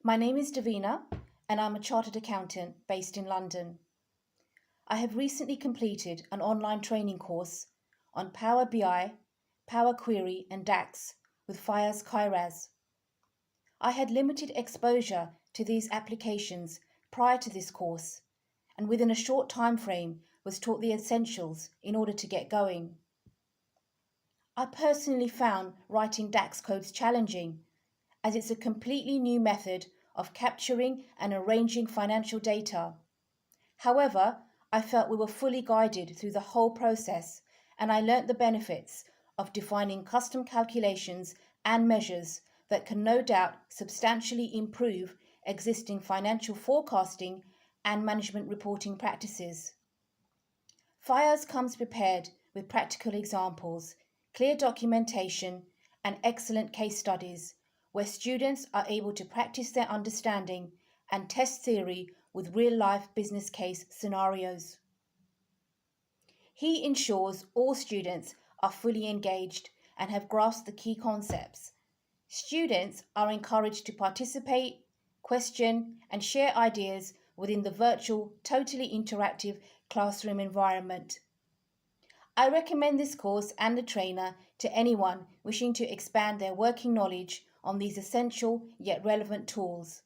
My name is Davina, and I'm a chartered accountant based in London. I have recently completed an online training course on Power BI, Power Query, and DAX with Fayaz Kairaz. I had limited exposure to these applications prior to this course, and within a short time frame was taught the essentials in order to get going. I personally found writing DAX codes challenging, as it's a completely new method of capturing and arranging financial data. However, I felt we were fully guided through the whole process, and I learnt the benefits of defining custom calculations and measures that can no doubt substantially improve existing financial forecasting and management reporting practices. Fayaz comes prepared with practical examples, clear documentation, and excellent case studies where students are able to practice their understanding and test theory with real life business case scenarios. He ensures all students are fully engaged and have grasped the key concepts. Students are encouraged to participate, question, and share ideas within the virtual, totally interactive classroom environment. I recommend this course and the trainer to anyone wishing to expand their working knowledge on these essential yet relevant tools.